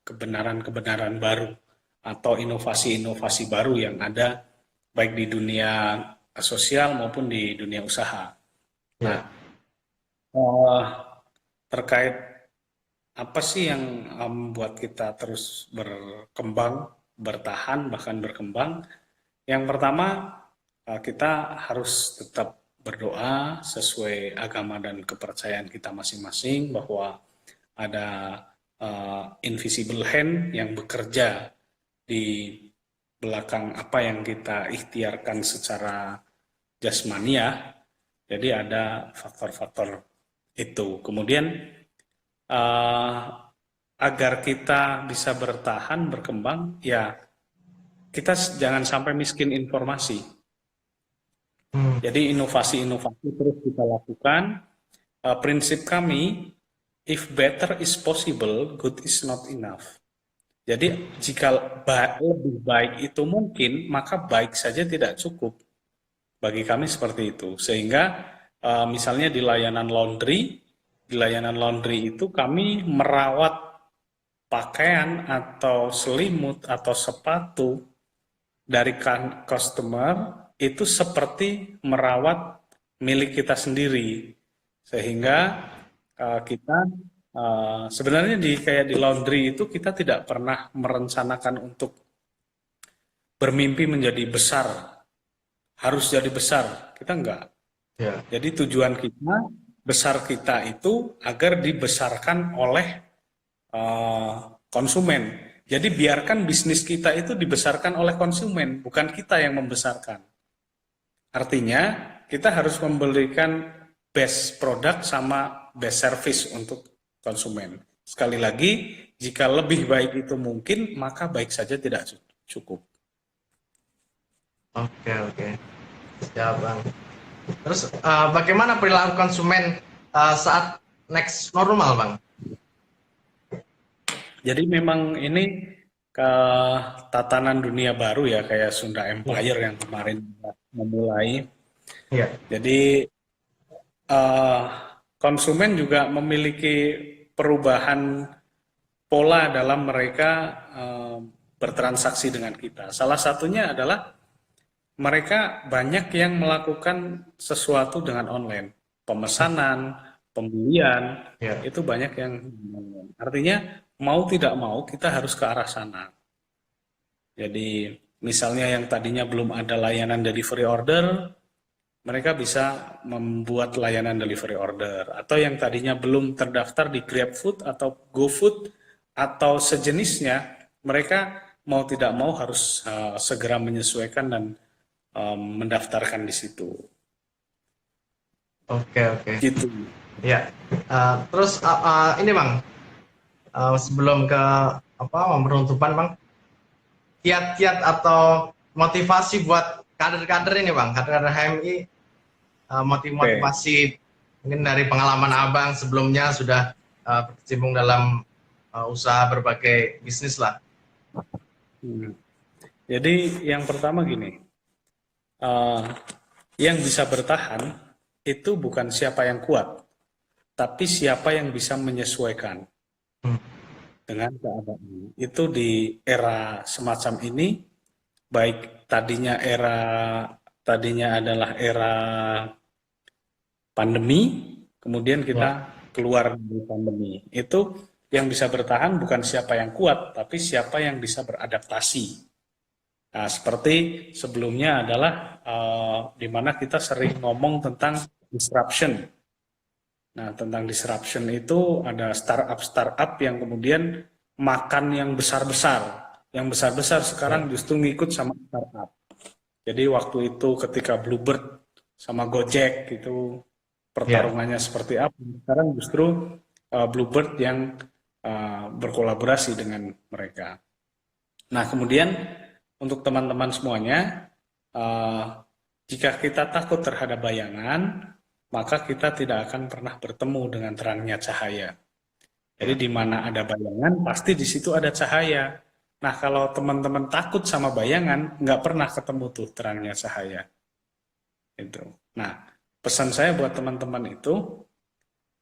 kebenaran-kebenaran baru atau inovasi-inovasi baru yang ada baik di dunia sosial maupun di dunia usaha. Nah, terkait apa sih yang membuat kita terus berkembang, bertahan, bahkan berkembang? Yang pertama, kita harus tetap berdoa sesuai agama dan kepercayaan kita masing-masing bahwa ada invisible hand yang bekerja di belakang apa yang kita ikhtiarkan secara jasmaniah. Jadi ada faktor-faktor itu. Kemudian agar kita bisa bertahan, berkembang, ya kita jangan sampai miskin informasi. Jadi inovasi-inovasi terus kita lakukan. Prinsip kami, if better is possible, good is not enough. Jadi jika lebih baik itu mungkin, maka baik saja tidak cukup. Bagi kami seperti itu. Sehingga misalnya di layanan laundry itu kami merawat pakaian atau selimut atau sepatu dari customer itu seperti merawat milik kita sendiri. Sehingga kita sebenarnya kayak di laundry itu kita tidak pernah merencanakan untuk bermimpi menjadi besar, harus jadi besar, kita enggak. Ya. Jadi tujuan kita, besar kita itu agar dibesarkan oleh konsumen. Jadi biarkan bisnis kita itu dibesarkan oleh konsumen, bukan kita yang membesarkan. Artinya kita harus memberikan best product sama best service untuk konsumen. Sekali lagi, jika lebih baik itu mungkin, maka baik saja tidak cukup. Oke. Siap Bang. Terus bagaimana perilaku konsumen saat next normal Bang? Jadi memang ini ke tatanan dunia baru ya, kayak Sunda Empire yang kemarin memulai. Ya. Jadi konsumen juga memiliki perubahan pola dalam mereka bertransaksi dengan kita. Salah satunya adalah mereka banyak yang melakukan sesuatu dengan online. Pemesanan, pembelian, Ya. itu banyak yang online. Artinya, mau tidak mau kita harus ke arah sana. Jadi, misalnya yang tadinya belum ada layanan delivery order, mereka bisa membuat layanan delivery order. Atau yang tadinya belum terdaftar di GrabFood atau GoFood atau sejenisnya, mereka mau tidak mau harus segera menyesuaikan dan mendaftarkan di situ. Oke, oke. Gitu. Ya. Terus ini Bang, sebelum ke penutupan Bang, kiat-kiat atau motivasi buat kader-kader ini Bang, kader-kader HMI, motivasi mungkin dari pengalaman Abang sebelumnya sudah berkecimpung dalam usaha berbagai bisnis lah. Jadi yang pertama gini, yang bisa bertahan itu bukan siapa yang kuat, tapi siapa yang bisa menyesuaikan dengan keadaan. Itu di era semacam ini, baik tadinya adalah era pandemi, kemudian kita keluar dari pandemi. Itu yang bisa bertahan bukan siapa yang kuat, tapi siapa yang bisa beradaptasi. Nah, seperti sebelumnya adalah di mana kita sering ngomong tentang disruption. Nah, tentang disruption itu ada startup yang kemudian makan yang besar-besar. Yang besar-besar sekarang justru ngikut sama startup. Jadi waktu itu ketika Bluebird sama Gojek itu pertarungannya seperti apa. Sekarang justru Bluebird yang berkolaborasi dengan mereka. Nah, kemudian untuk teman-teman semuanya, jika kita takut terhadap bayangan, maka kita tidak akan pernah bertemu dengan terangnya cahaya. Jadi di mana ada bayangan, pasti di situ ada cahaya. Nah, kalau teman-teman takut sama bayangan, nggak pernah ketemu tuh terangnya cahaya. Itu. Nah, pesan saya buat teman-teman itu,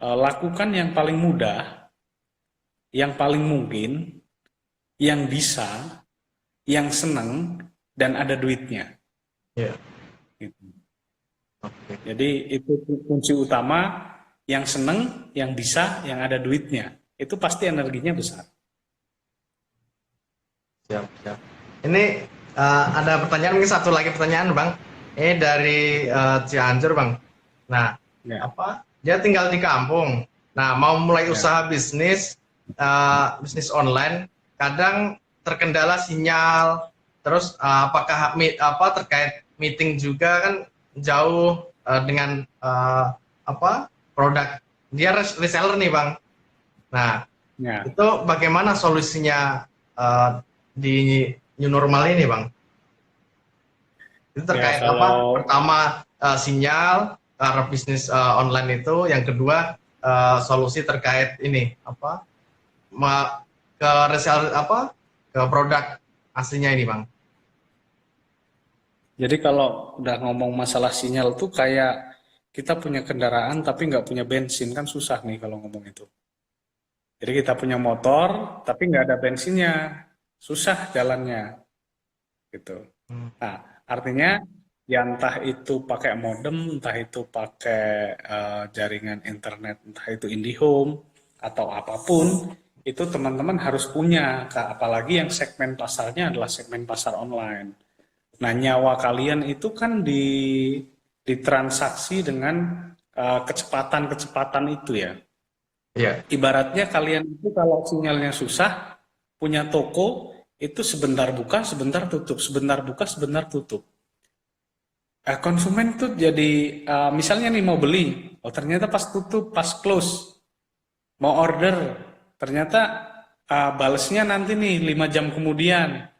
lakukan yang paling mudah, yang paling mungkin, yang bisa, yang senang, dan ada duitnya. Yeah. Gitu. Okay. Jadi itu kunci utama, yang senang, yang bisa, yang ada duitnya. Itu pasti energinya besar. Siap, siap. Ini ada pertanyaan, mungkin satu lagi pertanyaan Bang. Ini dari Cianjur Bang. Nah, dia tinggal di kampung. Nah, mau mulai usaha bisnis online, kadang terkendala sinyal. Terus apakah terkait meeting juga kan jauh dengan produk dia reseller nih Bang. Nah, itu bagaimana solusinya di new normal ini Bang? Itu terkait pertama sinyal karena bisnis online itu, yang kedua solusi terkait ini ke reseller ke produk aslinya ini Bang. Jadi kalau udah ngomong masalah sinyal tuh kayak kita punya kendaraan tapi nggak punya bensin, kan susah nih kalau ngomong itu. Jadi kita punya motor tapi nggak ada bensinnya, susah jalannya, gitu. Nah, artinya ya entah itu pakai modem, entah itu pakai jaringan internet, entah itu IndiHome atau apapun, itu teman-teman harus punya, apalagi yang segmen pasarnya adalah segmen pasar online. Nah, nyawa kalian itu kan ditransaksi dengan kecepatan itu ya. Yeah. Ibaratnya kalian itu kalau sinyalnya susah, punya toko, itu sebentar buka, sebentar tutup, sebentar buka, sebentar tutup. Konsumen tuh jadi, misalnya nih mau beli, oh ternyata pas tutup, pas close, mau order, ternyata balesnya nanti nih 5 jam kemudian.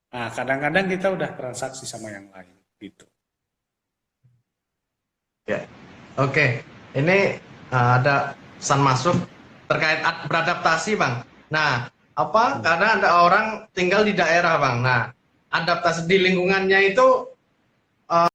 Nah, kadang-kadang kita udah transaksi sama yang lain, gitu. Ya, oke. Ini ada pesan masuk terkait beradaptasi, Bang. Nah, karena ada orang tinggal di daerah, Bang. Nah, adaptasi di lingkungannya itu